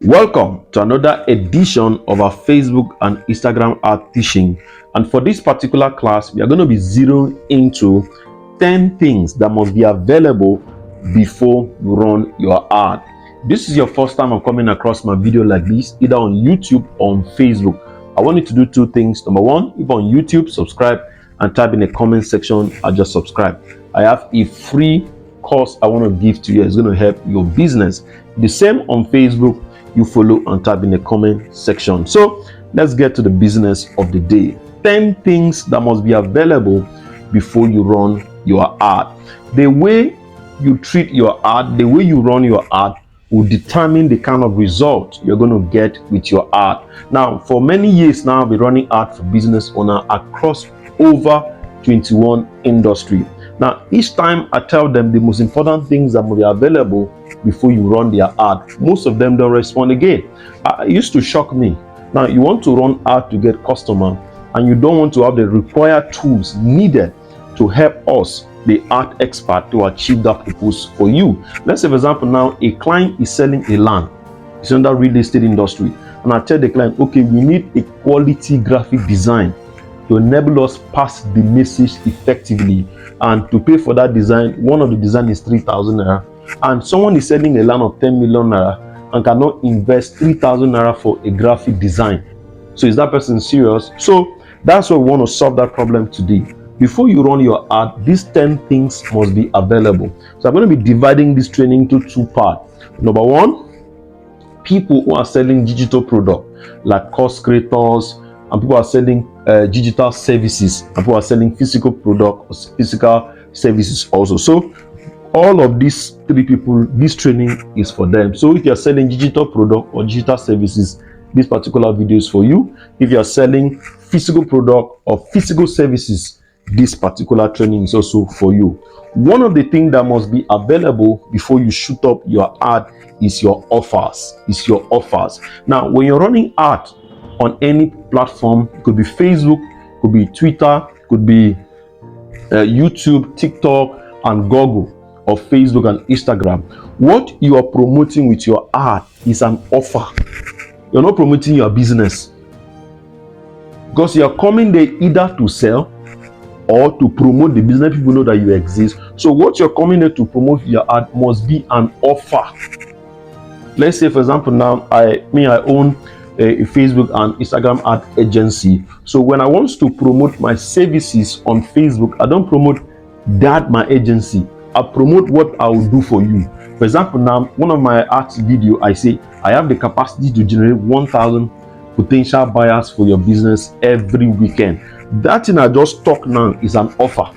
Welcome to another edition of our Facebook and Instagram ad teaching. And for this particular class, we are going to be zeroing into 10 things that must be available before you run your ad. This is your first time of coming across my video like this, either on YouTube or on Facebook. I want you to do two things. Number one, if on YouTube, subscribe and type in the comment section, I just subscribe. I have a free course I want to give to you. It's going to help your business. The same on Facebook. You follow and type in the comment section. So let's get to the business of the day. 10 things that must be available before you run your ad. The way you treat your ad, the way you run your ad will determine the kind of result you're going to get with your ad. Now, for many years now, I've been running ad for business owner across over 21 industry. Now, each time I tell them the most important things that will be available before you run their ad, most of them don't respond again. It used to shock me. Now, you want to run ad to get customer and you don't want to have the required tools needed to help us, the ad expert, to achieve that purpose for you. Let's say, for example, now a client is selling a land. It's in the real estate industry. And I tell the client, okay, we need a quality graphic design to enable us pass the message effectively. And to pay for that design, one of the design is 3,000 naira. And someone is selling a land of 10 million naira and cannot invest 3,000 naira for a graphic design. So is that person serious? So that's why we want to solve that problem today. Before you run your ad, these 10 things must be available. So I'm going to be dividing this training into two parts. Number one, people who are selling digital product like course creators, and people are selling digital services, and people are selling physical product or physical services also. So all of these three people, this training is for them. So if you're selling digital product or digital services, this particular video is for you. If you're selling physical product or physical services, this particular training is also for you. One of the things that must be available before you shoot up your ad is your offers. Now, when you're running ad on any platform, it could be Facebook, could be Twitter, could be YouTube, TikTok, and Google, or Facebook and Instagram. What you are promoting with your ad is an offer. You're not promoting your business, because you are coming there either to sell or to promote the business. People know that you exist. So what you're coming there to promote your ad must be an offer. Let's say, for example, now I own a Facebook and Instagram ad agency. So when I want to promote my services on Facebook, I don't promote that my agency. I promote what I will do for you. For example, now one of my ads video, I say I have the capacity to generate 1,000 potential buyers for your business every weekend. That thing I just talk now is an offer.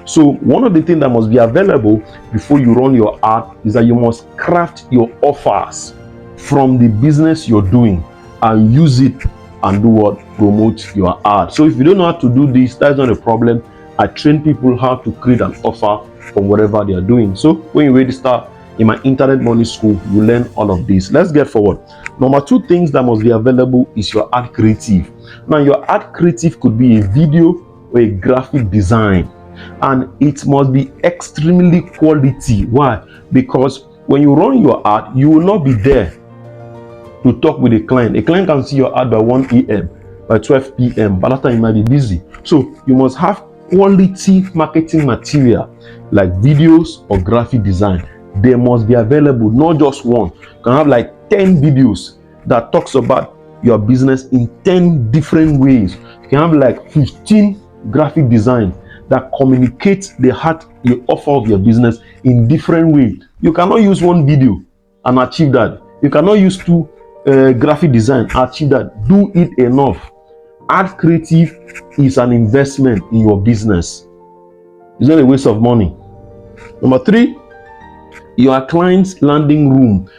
So one of the things that must be available before you run your ad is that you must craft your offers from the business you're doing and use it and do what? Promote your ad. So if you don't know how to do this, that's not a problem. I train people how to create an offer from whatever they are doing. So when you register in my internet money school, you learn all of this. Let's get forward. Number two things that must be available is your ad creative. Now, your ad creative could be a video or a graphic design, and it must be extremely quality. Why? Because when you run your ad, you will not be there to talk with a client. A client can see your ad by 1 a.m., by 12 p.m. By that time, you might be busy. So you must have quality marketing material like videos or graphic design. They must be available, not just one. You can have like 10 videos that talks about your business in 10 different ways. You can have like 15 graphic designs that communicate the heart, the offer of your business in different ways. You cannot use one video and achieve that. You cannot use two graphic design and achieve that. Do it enough. Ad creative is an investment in your business. It's not a waste of money. Number three, your client's landing room.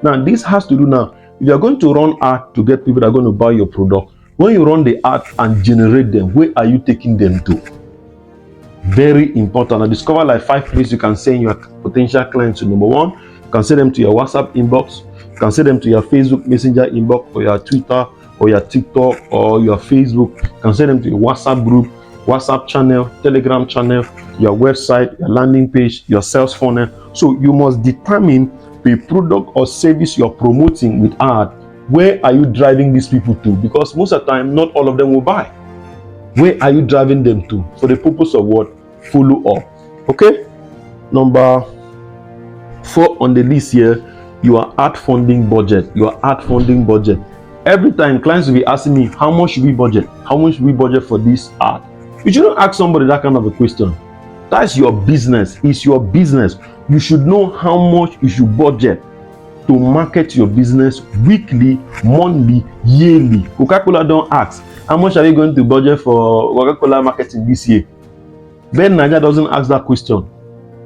Now, this has to do now. If you're going to run ad to get people that are going to buy your product, when you run the ad and generate them, where are you taking them to? Very important. I discovered like 5 places you can send your potential clients to. Number one, you can send them to your WhatsApp inbox. You can send them to your Facebook Messenger inbox, or your Twitter, or your TikTok, or your Facebook. You can send them to your WhatsApp group, WhatsApp channel, Telegram channel, your website, your landing page, your sales funnel. So you must determine a product or service you're promoting with ad, where are you driving these people to? Because most of the time, not all of them will buy. Where are you driving them to? For the purpose of what? Follow up. Okay? Number 4 on the list here, your ad funding budget. Your ad funding budget. Every time clients will be asking me, how much should we budget? How much should we budget for this ad? You shouldn't ask somebody that kind of a question. That's your business. It's your business. You should know how much you should budget to market your business weekly, monthly, yearly. Coca-Cola don't ask, how much are you going to budget for Coca-Cola marketing this year? Ben Niger doesn't ask that question.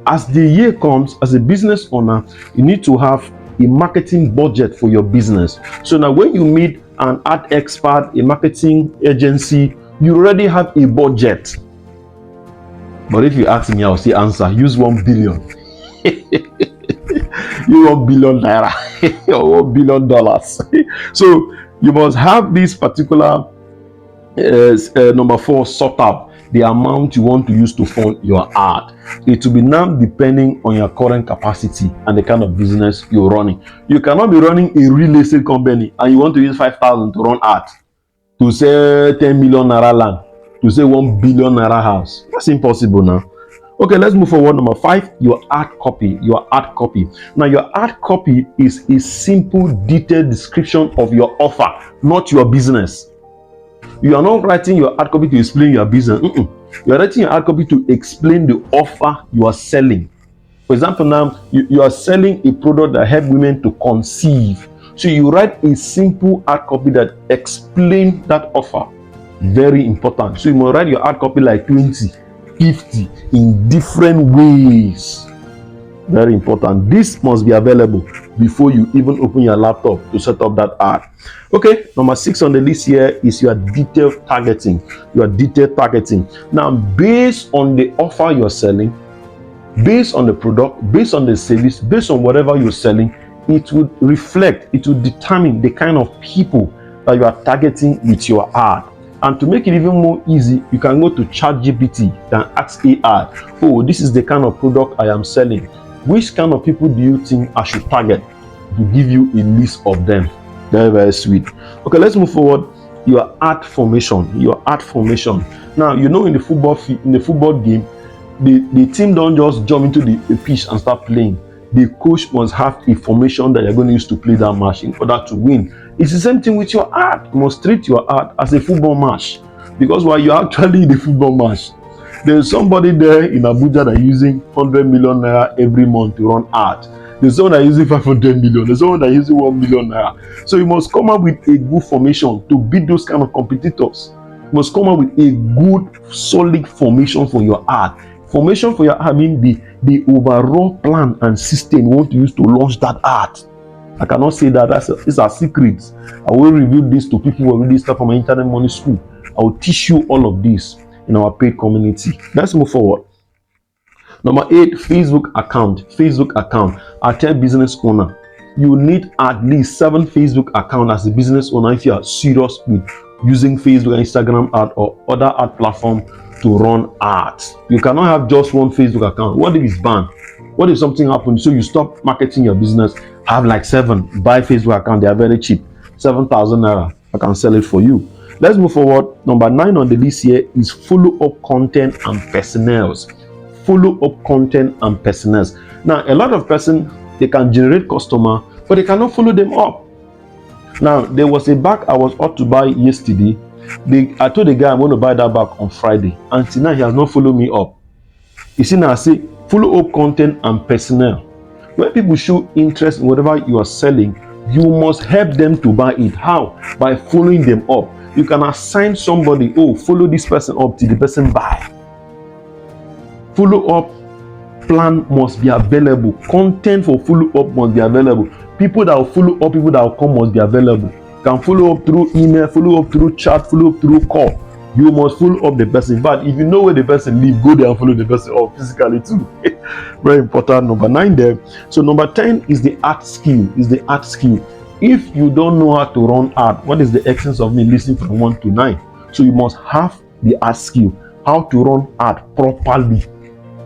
As the year comes, as a business owner, you need to have a marketing budget for your business. So now when you meet an ad expert, a marketing agency, you already have a budget. But if you ask me, I'll say answer, use 1 billion. You 1 billion naira or $1 billion. So you must have this particular number 4 sort out the amount you want to use to fund your ad. It will be now depending on your current capacity and the kind of business you're running. You cannot be running a real estate company and you want to use 5,000 to run ad, to say 10 million naira land, to say 1 billion naira house. That's impossible now. Okay, let's move forward. Number 5, your ad copy. Your ad copy. Now, your ad copy is a simple, detailed description of your offer, not your business. You are not writing your ad copy to explain your business. You are writing your ad copy to explain the offer you are selling. For example, now you are selling a product that helps women to conceive. So you write a simple ad copy that explains that offer. Very important. So you must write your ad copy like 20, 50 in different ways. Very important. This must be available before you even open your laptop to set up that ad. Okay, number 6 on the list here is your detailed targeting. Your detailed targeting. Now, based on the offer you're selling, based on the product, based on the service, based on whatever you're selling, it will reflect, it will determine the kind of people that you are targeting with your ad. And to make it even more easy, you can go to 𝗧𝗵𝗵𝗏 and ask AI, oh, this is the kind of product I am selling. Which kind of people do you think I should target? To give you a list of them. Very, very sweet. Okay, let's move forward. Your ad formation. Your ad formation. Now, you know, in the football game, the team don't just jump into the pitch and start playing. The coach must have a formation that you're going to use to play that match in order to win. It's the same thing with your ad. You must treat your ad as a football match, because while you're actually in the football match, there's somebody there in Abuja that is using 100 million naira every month to run ad. There's someone that is using 500 million. There's someone that is using 1 million naira. So you must come up with a good formation to beat those kind of competitors. You must come up with a good, solid formation for your ad. Formation for your ad means the overall plan and system you want to use to launch that ad. I cannot say that. These are secrets. I will reveal this to people who already start from my internet money school. I will teach you all of this in our paid community. Let's move forward. Number 8, Facebook account. Facebook account. I tell business owner, you need at least 7 Facebook accounts as a business owner if you are serious with using Facebook and Instagram ad or other ad platform to run ads. You cannot have just one Facebook account. What if it's banned? What if something happens? So you stop marketing your business, have like 7, buy Facebook account, they are very cheap. 7,000 naira. I can sell it for you. Let's move forward. Number 9 on the list here is follow-up content and personnels. Follow-up content and personnels. Now, a lot of persons, they can generate customer, but they cannot follow them up. Now, there was a bag I was ought to buy yesterday. I told the guy I'm going to buy that bag on Friday. Until now, he has not followed me up. You see now, I say follow-up content and personnel. When people show interest in whatever you are selling, you must help them to buy it. How? By following them up. You can assign somebody, oh, follow this person up till the person buy. Follow-up plan must be available. Content for follow-up must be available. People that will follow up, people that will come must be available. You can follow up through email, follow up through chat, follow up through call. You must follow up the person. But if you know where the person lives, go there and follow the person up physically too. Very important. Number 9 there. So number 10 is the art skill. If you don't know how to run ad, what is the essence of me listening from 1 to 9? So you must have the art skill, how to run ad properly.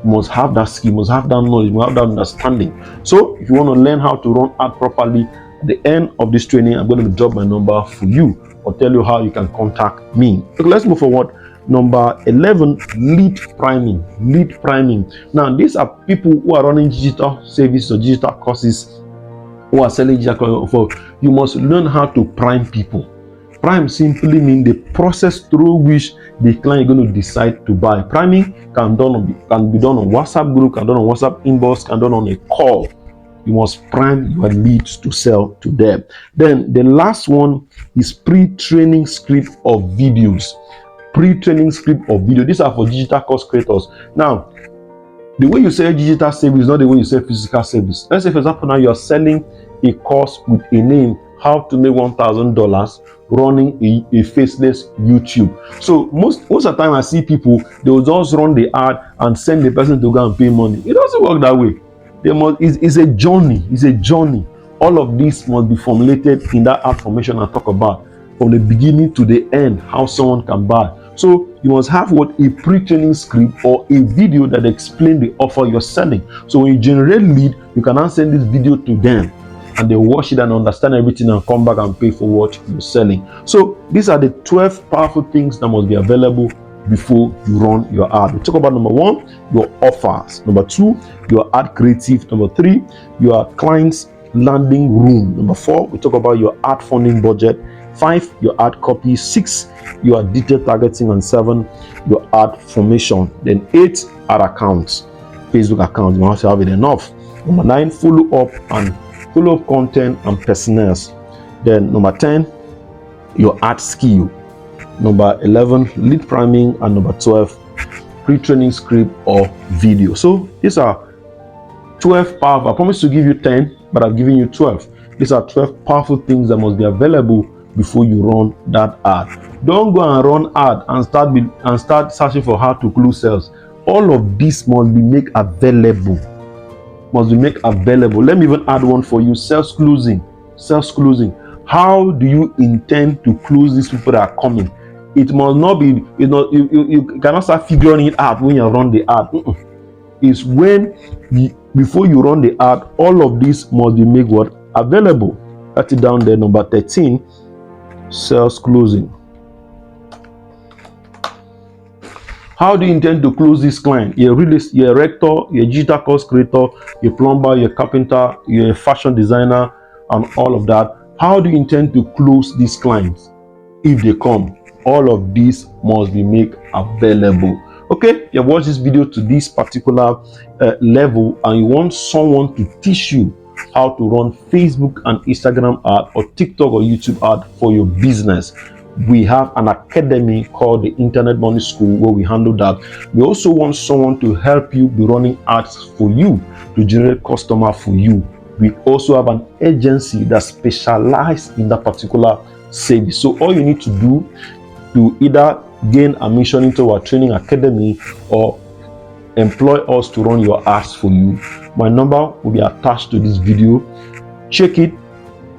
You must have that skill, you must have that knowledge, you must have that understanding. So if you want to learn how to run ad properly, at the end of this training, I'm going to drop my number for you or tell you how you can contact me. Okay, let's move forward. Number 11, lead priming. Lead priming. Now, these are people who are running digital services or digital courses, who are selling digital courses. You must learn how to prime people. Prime simply means the process through which the client is going to decide to buy. Priming can be done on WhatsApp group, can be done on WhatsApp inbox, can be done on a call. You must prime your leads to sell to them. Then the last one is pre-training script of videos. Pre-training script of video. These are for digital course creators. Now, the way you sell digital service is not the way you sell physical service. Let's say, for example, now you're selling a course with a name, how to make $1,000 running a faceless YouTube. So most of the time I see people, they will just run the ad and send the person to go and pay money. It doesn't work that way. It's a journey. It's a journey. All of this must be formulated in that ad formation I talk about, from the beginning to the end, how someone can buy. So you must have a pre-training script or a video that explains the offer you're selling. So when you generate lead, you can now send this video to them and they watch it and understand everything and come back and pay for what you're selling. So these are the 12 powerful things that must be available before you run your ad. We talk about number 1, your offers. Number 2, your ad creative. Number 3, your client's landing room. Number 4, we talk about your ad funding budget. 5, your ad copy. 6, your detailed targeting. And 7, your ad formation. Then 8, ad accounts, Facebook accounts. You must have it enough. Number 9, follow-up content and personas. Then number 10, your ad skill. Number 11, lead priming. And number 12, pre-training script or video. So these are 12 powerful. I promised to give you 10, but I've given you 12. These are 12 powerful things that must be available before you run that ad. Don't go and run ad and start searching for how to close sales. All of this must be made available. Let me even add one for you. Sales closing. How do you intend to close these people that are coming? It must not be, you cannot start figuring it out when you run the ad. It's before you run the ad, all of this must be made available. Write it down there. Number 13, sales closing. How do you intend to close this client? You're a rector, you're a digital course creator, you're a plumber, you're a carpenter, you're a fashion designer, and all of that. How do you intend to close these clients if they come? All of these must be made available. Okay, you have watched this video to this particular level and you want someone to teach you how to run Facebook and Instagram ad or TikTok or YouTube ad for your business. We have an academy called the Internet Money School where we handle that. We also want someone to help you be running ads for you, to generate customer for you. We also have an agency that specializes in that particular service. So all you need to do to either gain admission into our training academy or employ us to run your ads for you, my number will be attached to this video. Check it,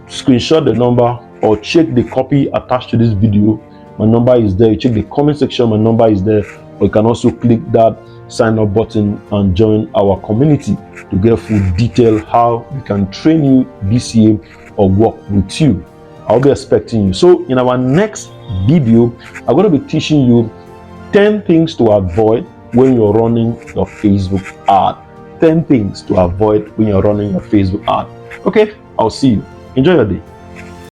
screenshot the number, or check the copy attached to this video. My number is there. You check the comment section, my number is there. Or you can also click that sign up button and join our community to get full detail how we can train you this year or work with you. I'll be expecting you. So in our next video, I'm going to be teaching you 10 things to avoid when you're running your Facebook ad. 10 things to avoid when you're running your Facebook ad. Okay, I'll see you. Enjoy your day.